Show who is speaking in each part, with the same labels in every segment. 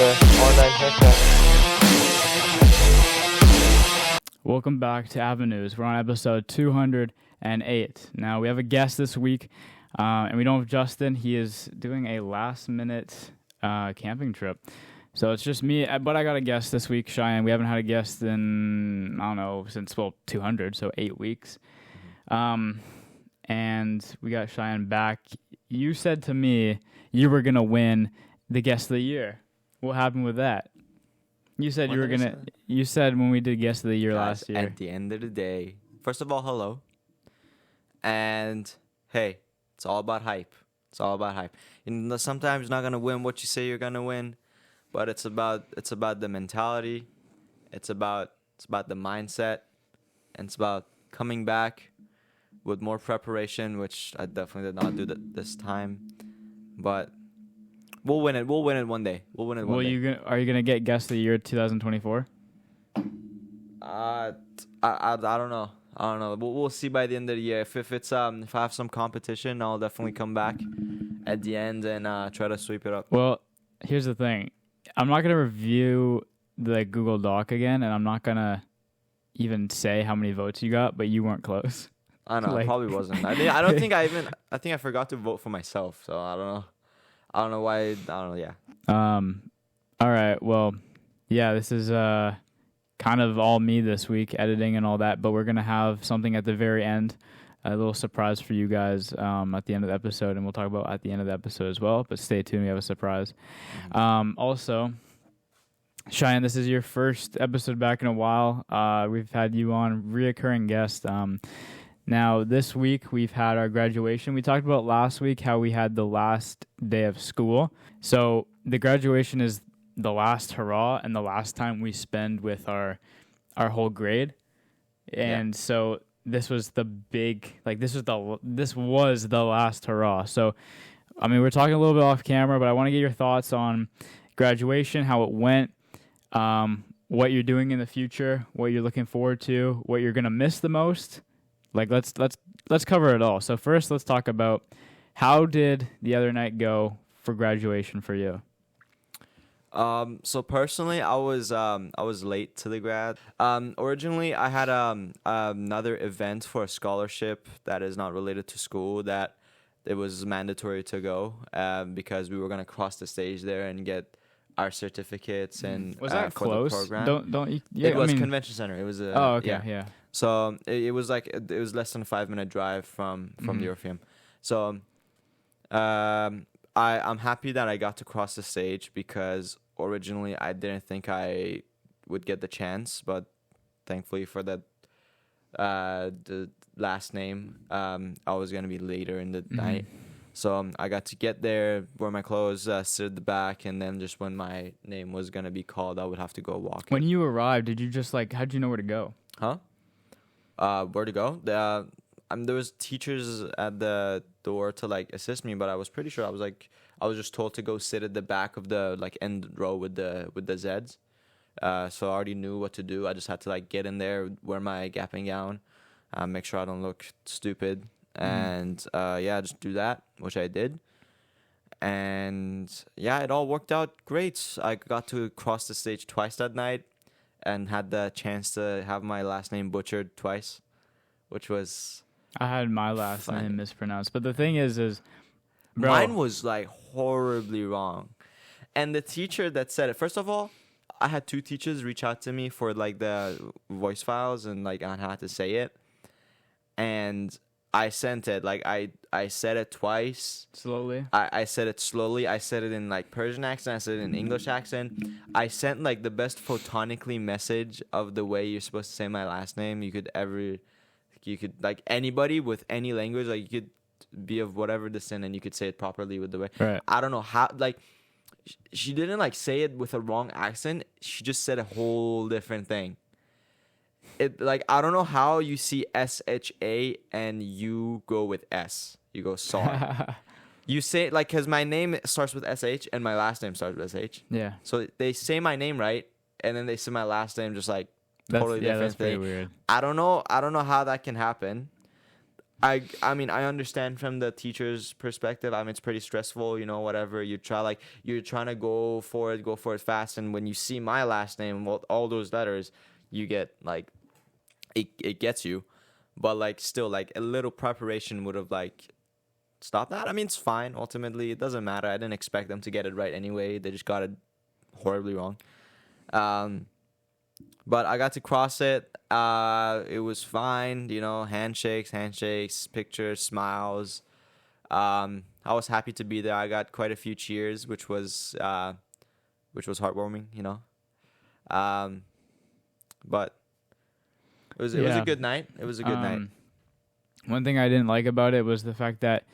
Speaker 1: online haircut.
Speaker 2: Welcome back to Avenues. We're on episode 208. Now, we have a guest this week, and we don't have Justin. He is doing a last-minute camping trip. So it's just me, but I got a guest this week, Cheyenne. We haven't had a guest in, I don't know, since, 200, so 8 weeks. And we got Cheyenne back. You said to me you were going to win the Guest of the Year. What happened with that? You said you were going to... You said when we did Guest of the Year last year.
Speaker 3: At the end of the day, first of all, hello. And, hey, it's all about hype. It's all about hype. And sometimes you're not going to win what you say you're going to win, but it's about the mentality. It's about the mindset. And it's about coming back with more preparation, which I definitely did not do this time. But we'll win it. We'll win it one day. We'll win it one day.
Speaker 2: Are you going to get Guest of the Year 2024?
Speaker 3: I don't know. We'll see by the end of the year. If I have some competition, I'll definitely come back at the end and try to sweep it up.
Speaker 2: Well, here's the thing. I'm not going to review the Google Doc again, and I'm not going to even say how many votes you got, but you weren't close.
Speaker 3: I know. I probably wasn't. I think I forgot to vote for myself, so I don't know. I don't know why. I don't know. Yeah.
Speaker 2: All right. Well, yeah, this is kind of all me this week, editing and all that, but we're going to have something at the very end, a little surprise for you guys at the end of the episode, and we'll talk about at the end of the episode as well, but stay tuned. We have a surprise. Also, Cheyenne, this is your first episode back in a while. We've had you on, reoccurring guest. Now, this week, we've had our graduation. We talked about last week how we had the last day of school. So the graduation is the last hurrah and the last time we spend with our whole grade. And so this was the big, this was the last hurrah. So, I mean, we're talking a little bit off camera, but I want to get your thoughts on graduation, how it went, what you're doing in the future, what you're looking forward to, what you're going to miss the most. Let's cover it all. So first, let's talk about how did the other night go for graduation for you?
Speaker 3: So personally, I was late to the grad. Originally, I had another event for a scholarship that is not related to school that it was mandatory to go because we were gonna cross the stage there and get our certificates and
Speaker 2: was that
Speaker 3: for
Speaker 2: close?
Speaker 3: The program.
Speaker 2: Don't you? Yeah,
Speaker 3: it was convention center. It was
Speaker 2: yeah.
Speaker 3: So it was it was less than a 5-minute drive from the Orpheum. So I'm happy that I got to cross the stage because originally I didn't think I would get the chance, but thankfully for that the last name, I was gonna be later in the night. So I got to get there, wear my clothes, sit at the back, and then just when my name was gonna be called, I would have to go walk.
Speaker 2: When you arrived, did you just how'd you know where to go?
Speaker 3: Huh? Where to go? There was teachers at the door to assist me, but I was pretty sure I was just told to go sit at the back of the end row with the Zeds. So I already knew what to do. I just had to get in there, wear my gapping gown, make sure I don't look stupid, and just do that, which I did. And yeah, it all worked out great. I got to cross the stage twice that night, and had the chance to have my last name butchered twice, which was...
Speaker 2: I had my last name mispronounced. But the thing is bro,
Speaker 3: mine was horribly wrong. And the teacher that said it, first of all, I had 2 teachers reach out to me for the voice files and on how to say it. And I sent it. I said it twice.
Speaker 2: Slowly?
Speaker 3: I said it slowly. I said it in Persian accent. I said it in English accent. I sent the best photonically message of the way you're supposed to say my last name you could anybody with any language, you could be of whatever descent and you could say it properly with the way.
Speaker 2: Right.
Speaker 3: I don't know how, she didn't say it with a wrong accent. She just said a whole different thing. It I don't know how you see SHA and you go with S. You go Sar. You say because my name starts with SH and my last name starts with SH.
Speaker 2: Yeah.
Speaker 3: So they say my name right, and then they say my last name just totally different
Speaker 2: that's
Speaker 3: thing.
Speaker 2: pretty weird.
Speaker 3: I don't know how that can happen. I mean, I understand from the teacher's perspective. I mean, it's pretty stressful, whatever. You're trying to go for it fast. And when you see my last name, well, all those letters, you get like, it gets you. But like, still, like a little preparation would have like stopped that. I mean, it's fine. Ultimately, it doesn't matter. I didn't expect them to get it right anyway. They just got it horribly wrong. But I got to cross it. It was fine, handshakes, pictures, smiles. I was happy to be there. I got quite a few cheers, which was heartwarming, But it was a good night. It was a good night.
Speaker 2: One thing I didn't like about it was the fact that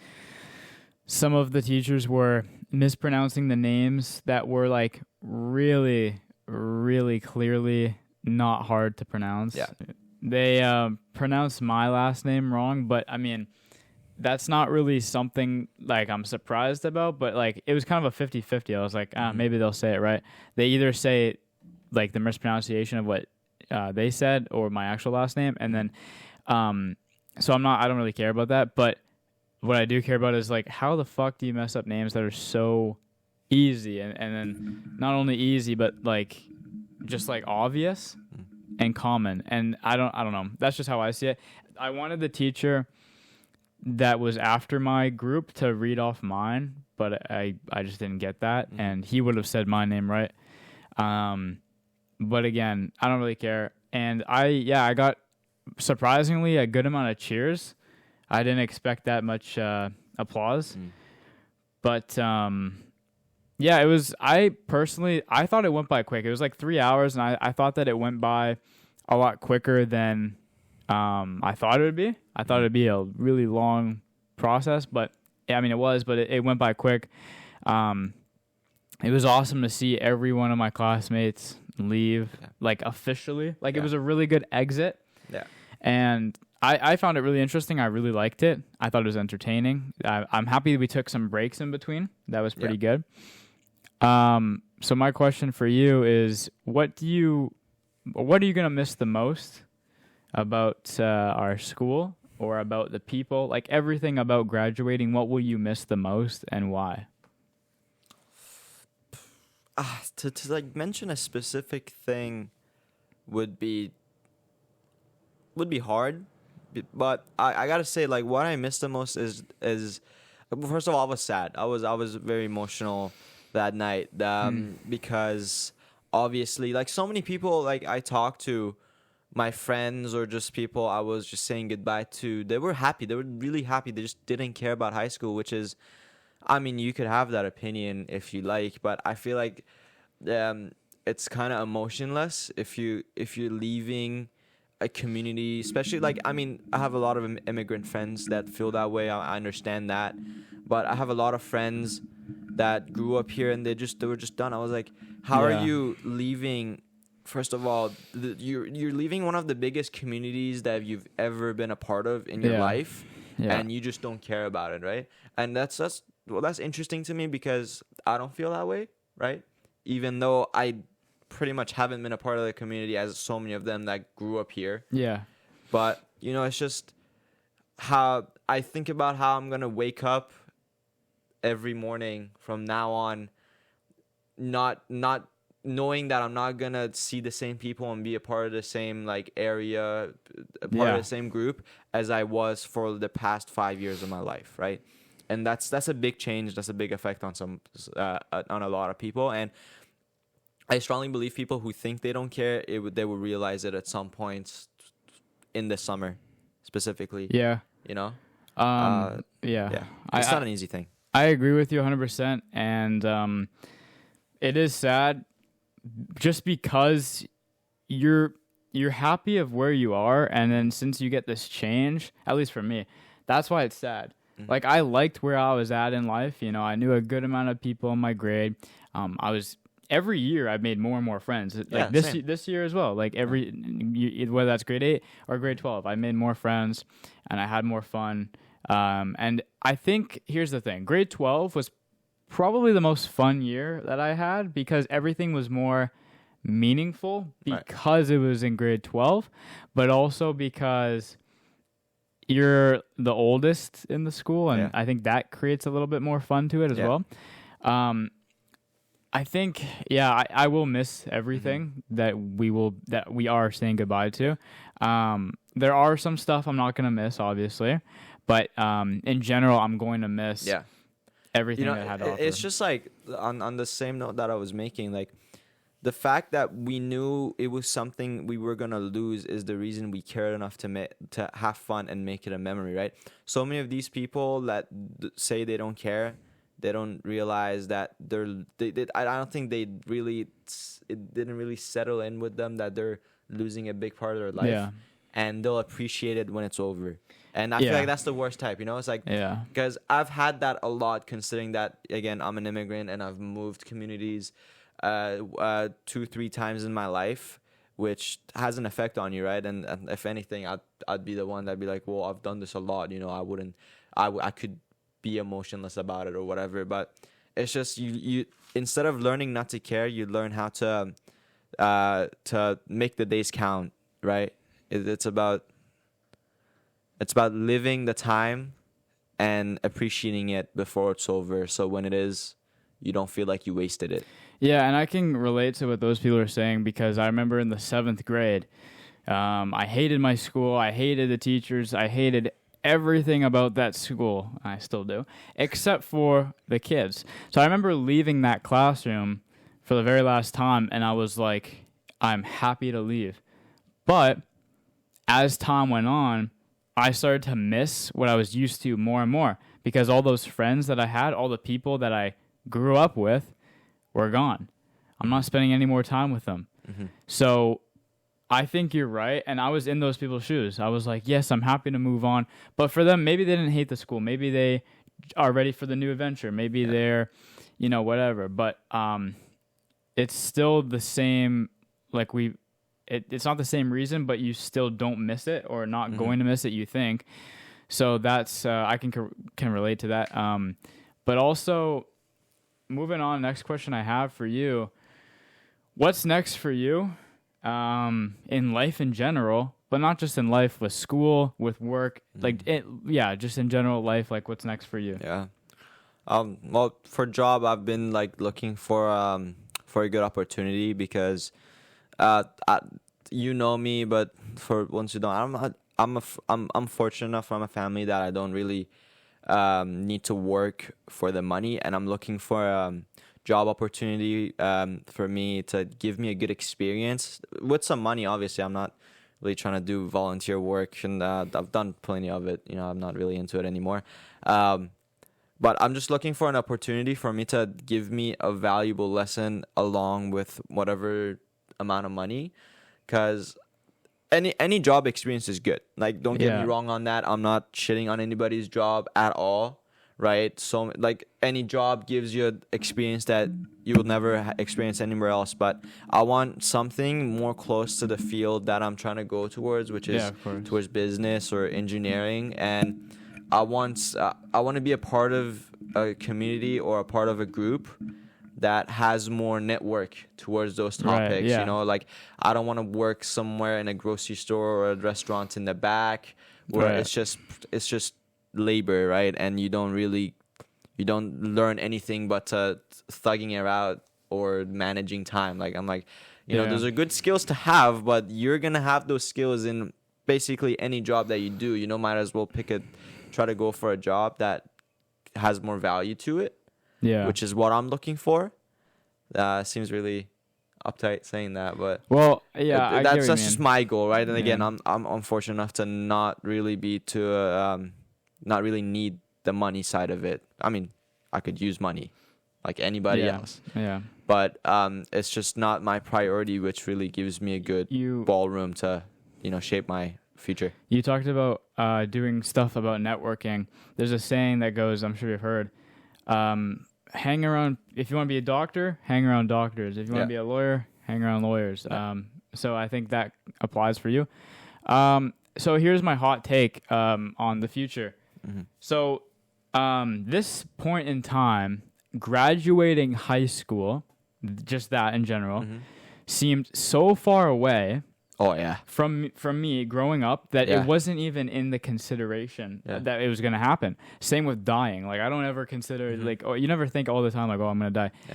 Speaker 2: some of the teachers were mispronouncing the names that were like really, really clearly not hard to pronounce.
Speaker 3: Yeah.
Speaker 2: They pronounced my last name wrong, but I mean, that's not really something like I'm surprised about, but like it was kind of a 50-50. I was like, maybe they'll say it right. They either say like the mispronunciation of what they said or my actual last name, and then so I don't really care about that, but what I do care about is like how the fuck do you mess up names that are so easy and then not only easy but like just like obvious and common. And I don't know. That's just how I see it. I wanted the teacher that was after my group to read off mine, but I just didn't get that, and he would have said my name right. But again, I don't really care. And I got surprisingly a good amount of cheers. I didn't expect that much applause. But yeah, it was, I thought it went by quick. It was like 3 hours, and I thought that it went by a lot quicker than I thought it would be. I thought it would be a really long process, but I mean, it was, but it went by quick. It was awesome to see every one of my classmates leave, like officially. Like it was a really good exit.
Speaker 3: Yeah. And
Speaker 2: I found it really interesting. I really liked it. I thought it was entertaining. I'm happy we took some breaks in between. That was pretty good. So my question for you is, what are you going to miss the most about our school or about the people? Like everything about graduating, what will you miss the most and why?
Speaker 3: To like mention a specific thing would be hard, but I gotta say, like, what I miss the most is first of all, I was sad. I was very emotional that night because obviously, like, so many people like I talked to, my friends or just people I was just saying goodbye to, they were happy. They were really happy. They just didn't care about high school, which is, I mean, you could have that opinion if you like, but I feel like it's kind of emotionless if you're leaving a community, especially like, I mean, I have a lot of immigrant friends that feel that way. I understand that, but I have a lot of friends that grew up here and they were just done. I was like, how are you leaving? First of all, you're leaving one of the biggest communities that you've ever been a part of in your life, and you just don't care about it, right? And that's interesting to me because I don't feel that way, right? Even though I pretty much haven't been a part of the community as so many of them that grew up here. Yeah. But, it's just how I think about how I'm going to wake up every morning from now on, not knowing that I'm not going to see the same people and be a part of the same like area, a part of the same group as I was for the past 5 years of my life, right? And that's a big change. That's a big effect on on a lot of people. And I strongly believe people who think they don't care, they will realize it at some point in the summer, specifically. Yeah. Yeah. It's not an easy thing.
Speaker 2: I agree with you 100%, and it is sad, just because you're happy of where you are, and then since you get this change, at least for me, that's why it's sad. Mm-hmm. Like, I liked where I was at in life. I knew a good amount of people in my grade. Every year I made more and more friends. Like this year as well. Like whether that's grade 8 or grade 12, I made more friends and I had more fun. And I think here's the thing: grade 12 was probably the most fun year that I had because everything was more meaningful because it was in grade 12, but also because you're the oldest in the school, and
Speaker 3: Yeah.
Speaker 2: I think that creates a little bit more fun to it as
Speaker 3: Yeah.
Speaker 2: well. I think, I will miss everything that we are saying goodbye to. There are some stuff I'm not gonna miss, obviously, but in general, I'm going to miss
Speaker 3: Yeah.
Speaker 2: everything
Speaker 3: You know,
Speaker 2: that I had to offer.
Speaker 3: it's just like on the same note that I was making, like the fact that we knew it was something we were gonna lose is the reason we cared enough to have fun and make it a memory, right? So many of these people that say they don't care, they don't realize that I don't think it didn't really settle in with them that they're losing a big part of their life,
Speaker 2: Yeah.
Speaker 3: and they'll appreciate it when it's over. And I feel
Speaker 2: Yeah.
Speaker 3: like that's the worst type, you know? It's like,
Speaker 2: Yeah.
Speaker 3: because I've had that a lot, considering that, again, I'm an immigrant and I've moved communities 2-3 times in my life, which has an effect on you, right? And if anything, I'd be the one that'd be like, well, I've done this a lot, you know, I could be emotionless about it or whatever. But it's just you instead of learning not to care, you learn how to make the days count, right? It's about living the time and appreciating it before it's over. So when it is, you don't feel like you wasted it.
Speaker 2: Yeah, and I can relate to what those people are saying because I remember in the 7th grade, I hated my school. I hated the teachers. I hated everything about that school. I still do, except for the kids. So I remember leaving that classroom for the very last time, and I was like, I'm happy to leave. But as time went on, I started to miss what I was used to more and more because all those friends that I had, all the people that I grew up with, were gone. I'm not spending any more time with them.
Speaker 3: Mm-hmm.
Speaker 2: So I think you're right. And I was in those people's shoes. I was like, yes, I'm happy to move on. But for them, maybe they didn't hate the school. Maybe they are ready for the new adventure. Maybe they're, whatever. But it's still the same, like it's not the same reason, but you still don't miss it or not going to miss it, you think. So that's, I can relate to that. But also, moving on, next question I have for you. What's next for you in life in general, but not just in life, with school, with work, just in general life, like what's next for you?
Speaker 3: Yeah. Well, for job, I've been like looking for a good opportunity because, you know me, but for once you don't, I'm fortunate enough from a family that I don't really need to work for the money, and I'm looking for a job opportunity for me to give me a good experience with some money. Obviously, I'm not really trying to do volunteer work, and I've done plenty of it. I'm not really into it anymore. But I'm just looking for an opportunity for me to give me a valuable lesson along with whatever amount of money, because any job experience is good. Like, don't get me wrong on that. I'm not shitting on anybody's job at all, right? So, like, any job gives you an experience that you will never experience anywhere else. But I want something more close to the field that I'm trying to go towards, which is towards business or engineering. And I want to be a part of a community or a part of a group that has more network towards those topics. Like, I don't want to work somewhere in a grocery store or a restaurant in the back where it's just labor, right? And you don't learn anything but thugging it out or managing time. Like, I'm like, those are good skills to have, but you're gonna have those skills in basically any job that you do. Might as well try to go for a job that has more value to it. Yeah, which is what I'm looking for. Seems really uptight saying that, but that's just my goal, right? And again, I'm unfortunate enough to not really not really need the money side of it. I mean, I could use money like anybody else. Yeah. But it's just not my priority, which really gives me a good ballroom to shape my future.
Speaker 2: You talked about doing stuff about networking. There's a saying that goes, I'm sure you've heard, hang around, if you want to be a doctor, hang around doctors. If you want to be a lawyer, hang around lawyers. So I think that applies for you. So here's my hot take on the future. Mm-hmm. So this point in time, graduating high school, just that in general, seemed so far away
Speaker 3: Oh yeah.
Speaker 2: from me growing up that
Speaker 3: Yeah.
Speaker 2: it wasn't even in the consideration that it was going to happen. Same with dying. Like I don't ever consider like, oh, you never think all the time like, oh, I'm going to die.
Speaker 3: Yeah.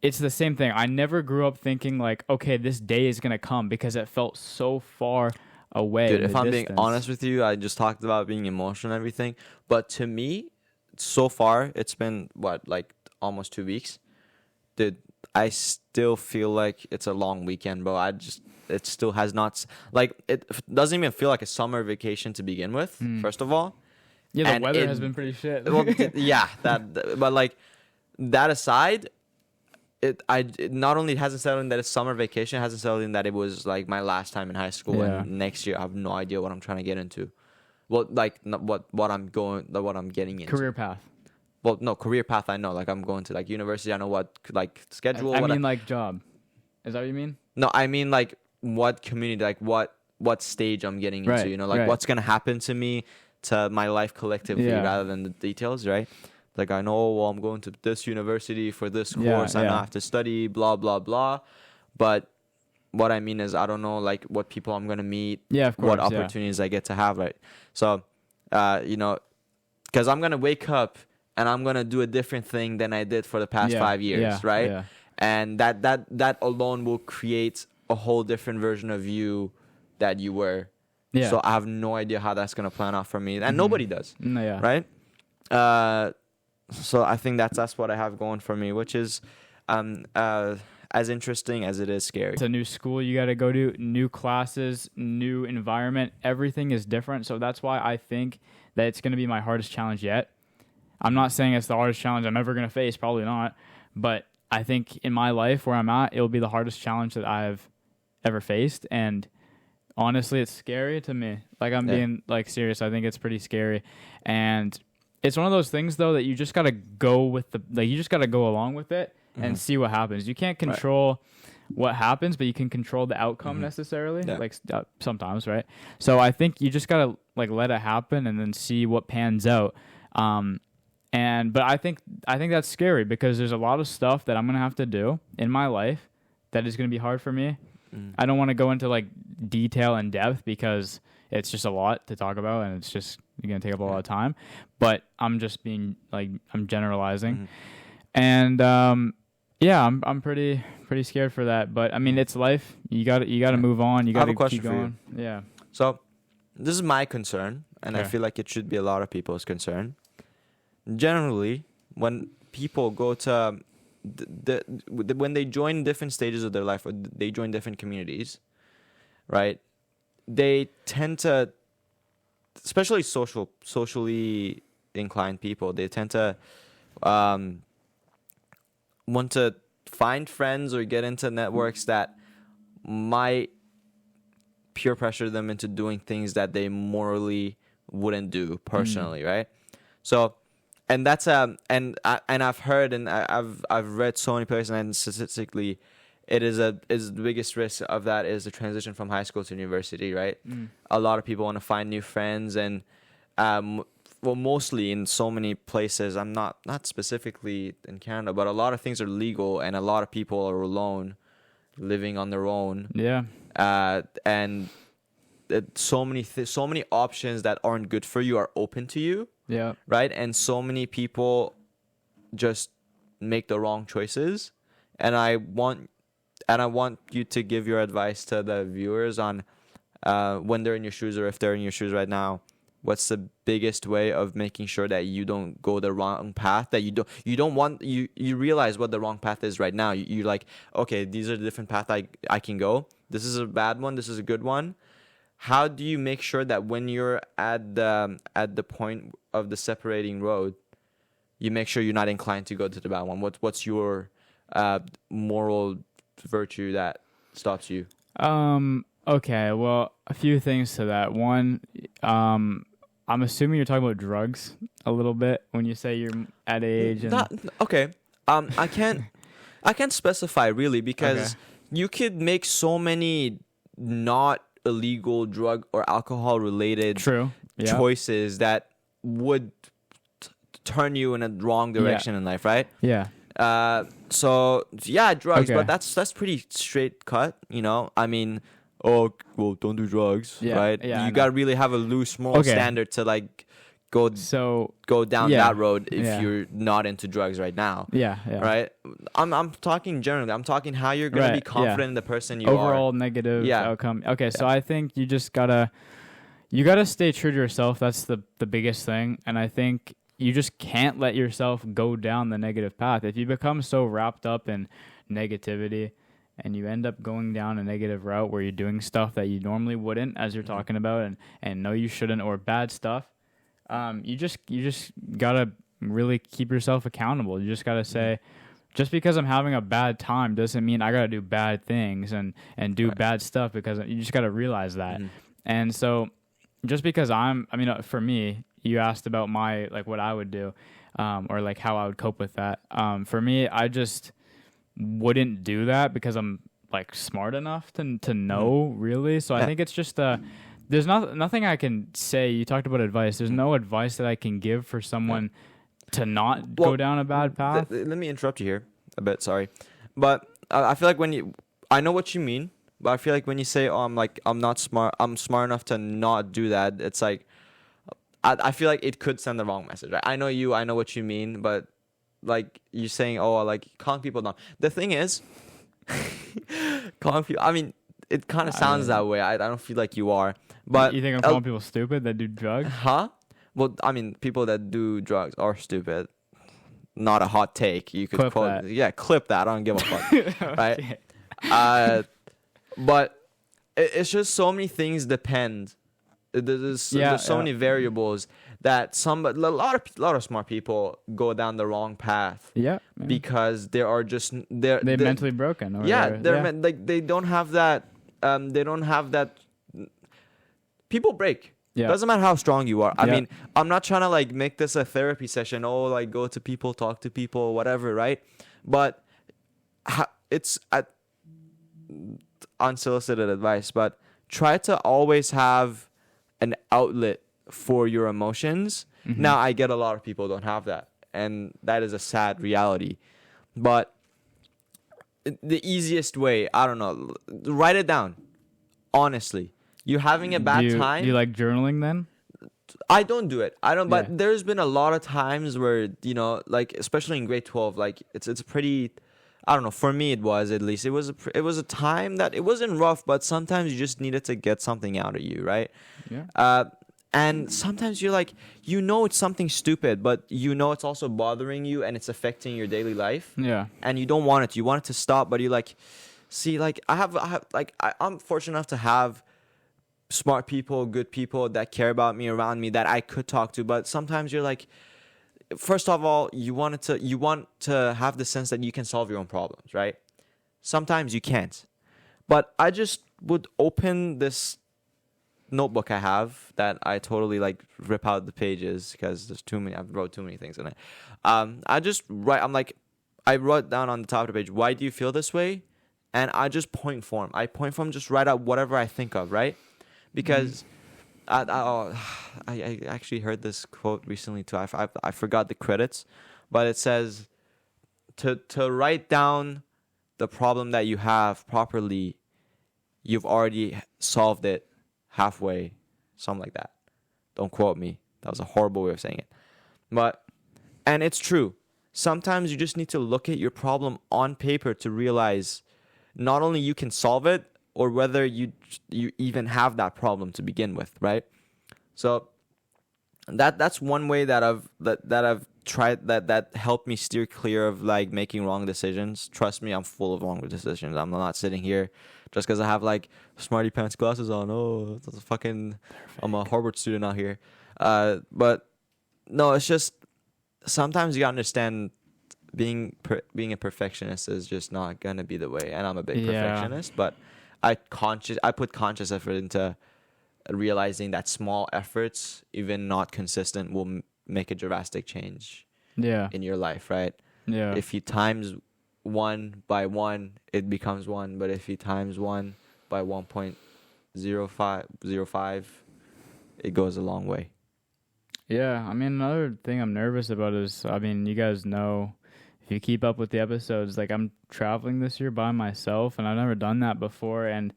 Speaker 2: It's the same thing. I never grew up thinking like, okay, this day is going to come because it felt so far away.
Speaker 3: Dude,
Speaker 2: in
Speaker 3: if
Speaker 2: the
Speaker 3: I'm
Speaker 2: distance.
Speaker 3: being honest with you, I just talked about being emotional and everything. But to me, so far, it's been what, like almost 2 weeks. Dude, I still feel like it's a long weekend, bro. It still has not, like, it doesn't even feel like a summer vacation to begin with, first of all.
Speaker 2: Yeah, the
Speaker 3: And
Speaker 2: weather has been pretty shit.
Speaker 3: Well, yeah, but like, that aside, it not only hasn't settled in that it's summer vacation, it hasn't settled in that it was like my last time in high school,
Speaker 2: Yeah.
Speaker 3: and next year I have no idea what I'm trying to get into. Well, like not what I'm getting into.
Speaker 2: Career path.
Speaker 3: Well, no, career path I know. Like I'm going to like university. I know what like schedule.
Speaker 2: I mean, like job. Is that what you mean?
Speaker 3: No, I mean like what community, like what stage I'm getting into.
Speaker 2: Right,
Speaker 3: You know, like
Speaker 2: right.
Speaker 3: what's gonna happen to me, to my life collectively,
Speaker 2: Yeah.
Speaker 3: rather than the details, right? Like I know, well, I'm going to this university for this
Speaker 2: Yeah,
Speaker 3: course. I know
Speaker 2: yeah.
Speaker 3: I have to study, blah blah blah. But what I mean is, I don't know like what people I'm gonna meet.
Speaker 2: Yeah, of course.
Speaker 3: What
Speaker 2: yeah.
Speaker 3: opportunities I get to have, right? So, you know, because I'm gonna wake up and I'm gonna do a different thing than I did for the past 5 years,
Speaker 2: yeah,
Speaker 3: right?
Speaker 2: Yeah.
Speaker 3: And that alone will create a whole different version of you that you were.
Speaker 2: Yeah.
Speaker 3: So I have no idea how that's gonna plan out for me, and nobody does,
Speaker 2: No, yeah.
Speaker 3: right? So I think that's what I have going for me, which is as interesting as it is scary.
Speaker 2: It's a new school you got to go to, new classes, new environment. Everything is different. So that's why I think that it's going to be my hardest challenge yet. I'm not saying it's the hardest challenge I'm ever going to face, probably not. But I think in my life where I'm at, it'll be the hardest challenge that I've ever faced. And honestly, it's scary to me. Like I'm being like serious. I think it's pretty scary. And it's one of those things though that you just got to go with you just got to go along with it and see what happens. You can't control what happens, but you can control the outcome necessarily.
Speaker 3: Yeah.
Speaker 2: Like sometimes, right? So I think you just got to like let it happen and then see what pans out. But I think that's scary because there's a lot of stuff that I'm going to have to do in my life that is going to be hard for me. I don't want to go into like detail and depth because it's just a lot to talk about and it's just going to take up a lot of time, but I'm just being like, I'm generalizing. And, I'm pretty scared for that, but I mean, it's life. You got to move on. You got to keep going. Yeah.
Speaker 3: So this is my concern, and I
Speaker 2: Okay.
Speaker 3: feel like it should be a lot of people's concern. Generally, when people go to when they join different stages of their life, or they join different communities, right? They tend to, especially socially inclined people, they tend to want to find friends or get into networks that might peer pressure them into doing things that they morally wouldn't do personally, right? So, and that's and I've heard and I've read so many places, and statistically, is the biggest risk of that is the transition from high school to university, right? A lot of people want to find new friends, and well, mostly in so many places. I'm not specifically in Canada, but a lot of things are legal, and a lot of people are alone, living on their own.
Speaker 2: Yeah.
Speaker 3: And so many options that aren't good for you are open to you.
Speaker 2: Yeah.
Speaker 3: Right? And so many people just make the wrong choices. And I want you to give your advice to the viewers on when they're in your shoes, or if they're in your shoes right now, what's the biggest way of making sure that you don't go the wrong path, that you realize what the wrong path is right now. You're like, okay, these are the different paths I can go. This is a bad one. This is a good one. How do you make sure that when you're at the point of the separating road, you make sure you're not inclined to go to the bad one? What's your moral virtue that stops you?
Speaker 2: Okay, well, a few things to that. One, I'm assuming you're talking about drugs a little bit when you say you're at age. And
Speaker 3: Okay. I can't specify really, because you could make so many not illegal drug or alcohol related
Speaker 2: True. Yeah.
Speaker 3: choices that would turn you in a wrong direction in life, right?
Speaker 2: Yeah.
Speaker 3: So yeah, drugs,
Speaker 2: Okay.
Speaker 3: but that's pretty straight cut, you know. I mean, oh, well, don't do drugs,
Speaker 2: Yeah,
Speaker 3: right?
Speaker 2: yeah, I
Speaker 3: You
Speaker 2: know.
Speaker 3: gotta really have a loose moral
Speaker 2: Okay.
Speaker 3: standard to like go
Speaker 2: So
Speaker 3: down
Speaker 2: yeah,
Speaker 3: that road if
Speaker 2: yeah.
Speaker 3: you're not into drugs right now,
Speaker 2: yeah,
Speaker 3: right? I'm talking generally. I'm talking how you're gonna be
Speaker 2: Right,
Speaker 3: confident
Speaker 2: yeah.
Speaker 3: in the person you
Speaker 2: Overall
Speaker 3: are.
Speaker 2: negative
Speaker 3: Yeah.
Speaker 2: outcome. Okay, so
Speaker 3: Yeah.
Speaker 2: I think you just gotta stay true to yourself. That's the biggest thing, and I think you just can't let yourself go down the negative path. If you become so wrapped up in negativity and you end up going down a negative route where you're doing stuff that you normally wouldn't, as you're talking about, and no, you shouldn't, or bad stuff, you just gotta really keep yourself accountable. You just gotta say, just because I'm having a bad time doesn't mean I gotta do bad things and do
Speaker 3: Right.
Speaker 2: bad stuff, because you just gotta realize that. And so, just because for me, you asked about my like what I would do, or like how I would cope with that. For me, I just wouldn't do that because I'm like smart enough to know really. So I
Speaker 3: Yeah.
Speaker 2: think it's just there's nothing I can say. You talked about advice. There's no advice that I can give for someone to not go down a bad path.
Speaker 3: Let me interrupt you here a bit. Sorry, but I feel like I know what you mean, but I feel like when you say, "Oh, I'm not smart. I'm smart enough to not do that," it's like I feel like it could send the wrong message. Right? I know you. I know what you mean, but like you saying, "Oh, like calm people down." The thing is, calm people. I mean, it kind of sounds that way. I don't feel like you are, but
Speaker 2: You think I'm calling people stupid that do drugs?
Speaker 3: huh? Well, I mean, people that do drugs are stupid. Not a hot take. You could
Speaker 2: Clip
Speaker 3: quote,
Speaker 2: that.
Speaker 3: yeah, clip that. I don't give a fuck, right?
Speaker 2: Okay.
Speaker 3: But it's just so many things depend. There's so many variables that a lot of smart people go down the wrong path
Speaker 2: Yeah.
Speaker 3: because they are just
Speaker 2: They're mentally broken. Or
Speaker 3: like they don't have that. They don't have that. People break.
Speaker 2: Yeah.
Speaker 3: Doesn't matter how strong you are. I
Speaker 2: Yeah.
Speaker 3: mean, I'm not trying to like make this a therapy session. Oh, like go to people, talk to people, whatever, right? But it's unsolicited advice. But try to always have an outlet for your emotions.
Speaker 2: Mm-hmm.
Speaker 3: Now, I get a lot of people don't have that, and that is a sad reality. But the easiest way, I don't know, write it down. Honestly, you're having a bad time.
Speaker 2: Do you like journaling then?
Speaker 3: I don't do it. I don't. But
Speaker 2: Yeah.
Speaker 3: there's been a lot of times where like especially in grade 12, like it's a pretty. I don't know. For me, it was at least. It was a time that it wasn't rough, but sometimes you just needed to get something out of you, right?
Speaker 2: Yeah.
Speaker 3: And sometimes you're like, it's something stupid, but it's also bothering you and it's affecting your daily life.
Speaker 2: Yeah.
Speaker 3: And you don't want it. You want it to stop, but you're like, see, like I'm fortunate enough to have smart people, good people that care about me around me that I could talk to. But sometimes you're like, first of all, you want to have the sense that you can solve your own problems, right? Sometimes you can't. But I just would open this notebook I have that I totally like rip out the pages because there's too many. I've wrote too many things in it. I just write. I wrote down on the top of the page, why do you feel this way? And I just point form. Just write out whatever I think of, right? Because I actually heard this quote recently too. I forgot the credits, but it says to write down the problem that you have properly, you've already solved it halfway, something like that. Don't quote me. That was a horrible way of saying it. And it's true. Sometimes you just need to look at your problem on paper to realize not only you can solve it, or whether you even have that problem to begin with, right? So that's one way that I've tried that helped me steer clear of like making wrong decisions. Trust me, I'm full of wrong decisions. I'm not sitting here just because I have like smarty pants glasses on. Oh, that's I'm a Harvard student out here. But no, it's just sometimes you gotta understand being a perfectionist is just not gonna be the way. And I'm a big perfectionist, but I put conscious effort into realizing that small efforts, even not consistent, will make a drastic change in your life, right?
Speaker 2: Yeah.
Speaker 3: If you times 1 by 1, it becomes 1. But if you times 1 by 1.05, it goes a long way.
Speaker 2: Yeah. I mean, another thing I'm nervous about is, I mean, you guys know, if you keep up with the episodes, like I'm traveling this year by myself, and I've never done that before. And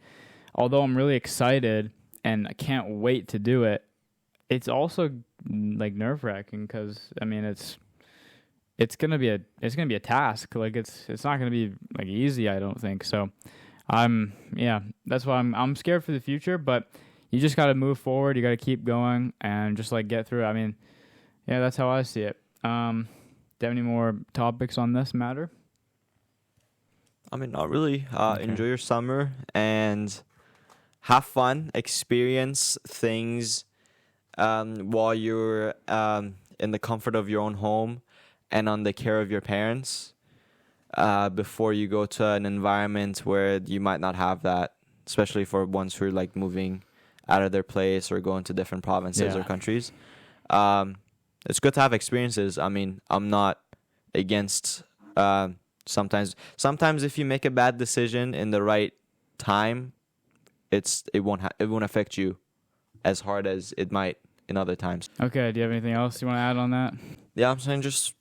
Speaker 2: although I'm really excited and I can't wait to do it, it's also like nerve-wracking because I mean it's gonna be a task. Like it's not gonna be like easy. I don't think so. That's why I'm scared for the future. But you just got to move forward. You got to keep going and just like get through it. I mean, yeah, that's how I see it. Do you have any more topics on this matter?
Speaker 3: I mean, not really.
Speaker 2: Okay.
Speaker 3: Enjoy your summer and have fun. Experience things while you're in the comfort of your own home and on the care of your parents before you go to an environment where you might not have that, especially for ones who are like moving out of their place or going to different provinces or countries. It's good to have experiences. I mean, I'm not against sometimes if you make a bad decision in the right time, it won't affect you as hard as it might in other times.
Speaker 2: Okay. Do you have anything else you want to add on that?
Speaker 3: Yeah, I'm saying just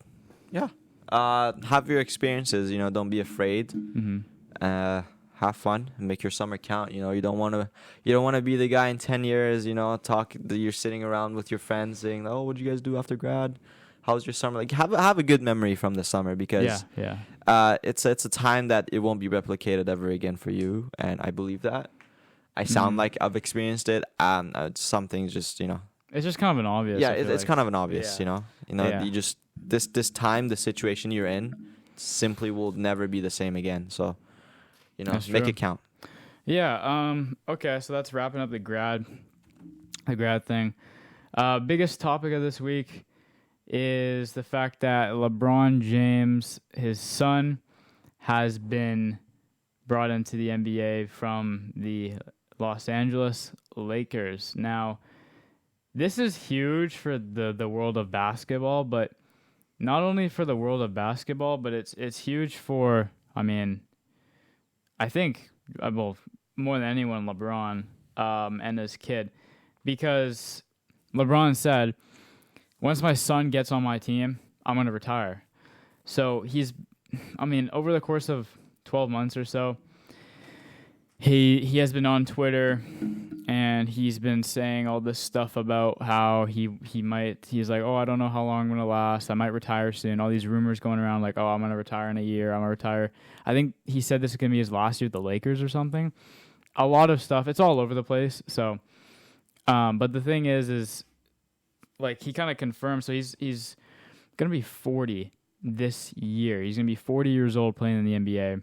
Speaker 3: have your experiences. Don't be afraid.
Speaker 2: Mm-hmm.
Speaker 3: Have fun and make your summer count. You don't want to be the guy in 10 years. You're sitting around with your friends saying, "Oh, what'd you guys do after grad? How was your summer?" Like have a good memory from the summer because it's a time that it won't be replicated ever again for you, and I believe that. I sound like I've experienced it. Some things just
Speaker 2: It's just kind of an obvious.
Speaker 3: Yeah, it's kind of an obvious. You just this time, the situation you're in, simply will never be the same again. So, make it count.
Speaker 2: Yeah. Okay. So that's wrapping up the grad thing. Biggest topic of this week is the fact that LeBron James, his son, has been brought into the N.B.A. from the Los Angeles Lakers. Now, this is huge for the world of basketball, but not only for the world of basketball, but it's huge for, I think, more than anyone, LeBron and his kid. Because LeBron said, once my son gets on my team, I'm going to retire. So over the course of 12 months or so, he has been on Twitter and he's been saying all this stuff about how he's like, oh, I don't know how long I'm going to last. I might retire soon. All these rumors going around like, oh, I'm going to retire in a year. I'm going to retire. I think he said this is going to be his last year with the Lakers or something. A lot of stuff. It's all over the place. So, but the thing is like he kind of confirmed. So he's going to be 40 this year. He's going to be 40 years old playing in the N.B.A.,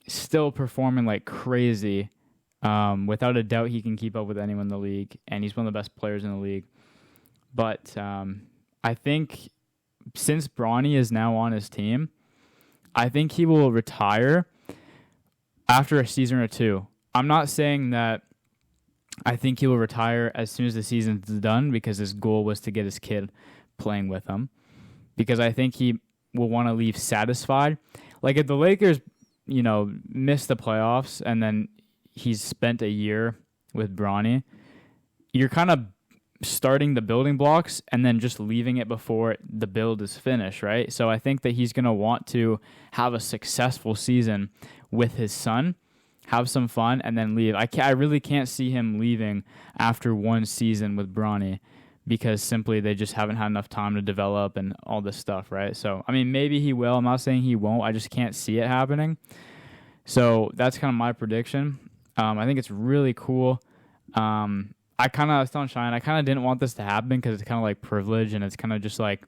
Speaker 2: still performing like crazy. Without a doubt, he can keep up with anyone in the league, and he's one of the best players in the league. But I think since Bronny is now on his team, I think he will retire after a season or two. I'm not saying that I think he will retire as soon as the season's done because his goal was to get his kid playing with him. Because I think he will want to leave satisfied. Like if the Lakers, miss the playoffs and then he's spent a year with Bronny, you're kind of starting the building blocks and then just leaving it before the build is finished, right? So I think that he's going to want to have a successful season with his son, have some fun, and then leave. I really can't see him leaving after one season with Bronny because simply they just haven't had enough time to develop and all this stuff, right? So, maybe he will. I'm not saying he won't. I just can't see it happening. So that's kind of my prediction. I think it's really cool. I was telling Cheyenne, I kind of didn't want this to happen because it's kind of like privilege and it's kind of just like,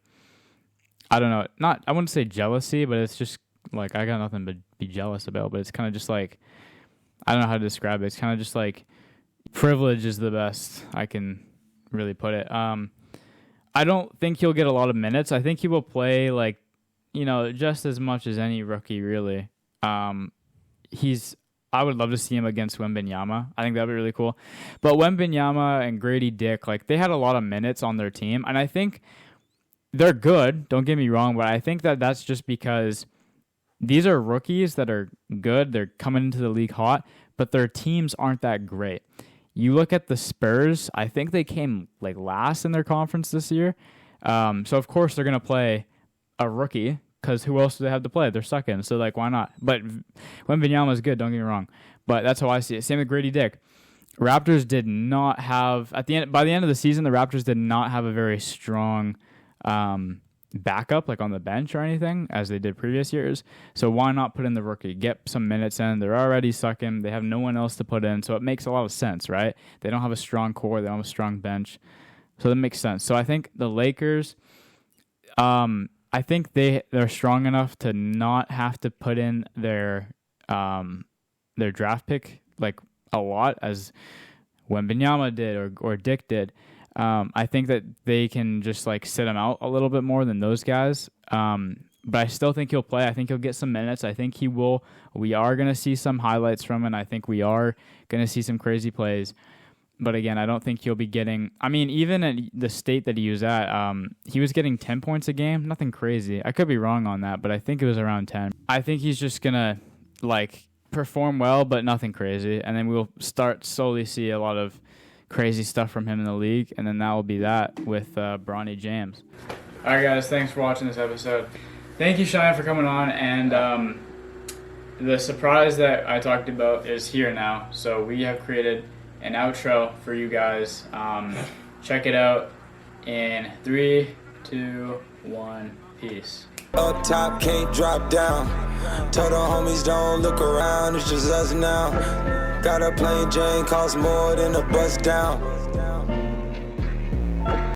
Speaker 2: I don't know, I wouldn't say jealousy, but it's just like, I got nothing to be jealous about, but it's kind of just like, I don't know how to describe it. It's kind of just like privilege is the best I can really put it. I don't think he'll get a lot of minutes. I think he will play like, just as much as any rookie really. I would love to see him against Wembanyama. I think that'd be really cool. But Wembanyama and Grady Dick, like they had a lot of minutes on their team, and I think they're good. Don't get me wrong, but I think that that's just because these are rookies that are good. They're coming into the league hot, but their teams aren't that great. You look at the Spurs. I think they came like last in their conference this year. So of course they're gonna play a rookie. Because who else do they have to play? They're stuck in. So, why not? But Wembanyama is good, don't get me wrong. But that's how I see it. Same with Grady Dick. Raptors did not have by the end of the season, the Raptors did not have a very strong backup like on the bench or anything as they did previous years. So why not put in the rookie, get some minutes in? They're already sucking. They have no one else to put in, so it makes a lot of sense, right? They don't have a strong core. They don't have a strong bench, so that makes sense. So I think the Lakers, I think they're strong enough to not have to put in their draft pick like a lot as Wembanyama did or Dick did. I think that they can just like sit him out a little bit more than those guys. But I still think he'll play. I think he'll get some minutes. I think he will. We are going to see some highlights from him. I think we are going to see some crazy plays. But again, I don't think he'll be getting... I mean, even at the state that he was at, he was getting 10 points a game. Nothing crazy. I could be wrong on that, but I think it was around 10. I think he's just going to like perform well, but nothing crazy. And then we'll start slowly see a lot of crazy stuff from him in the league, and then that will be that with Bronny James. All right, guys, thanks for watching this episode. Thank you, Cheyenne, for coming on, and the surprise that I talked about is here now. So we have created an outro for you guys. Check it out in 3, 2, 1, peace.
Speaker 1: Up top, can't drop down. Told the homies don't look around, it's just us now. Got a plain Jane, cost more than a bus down.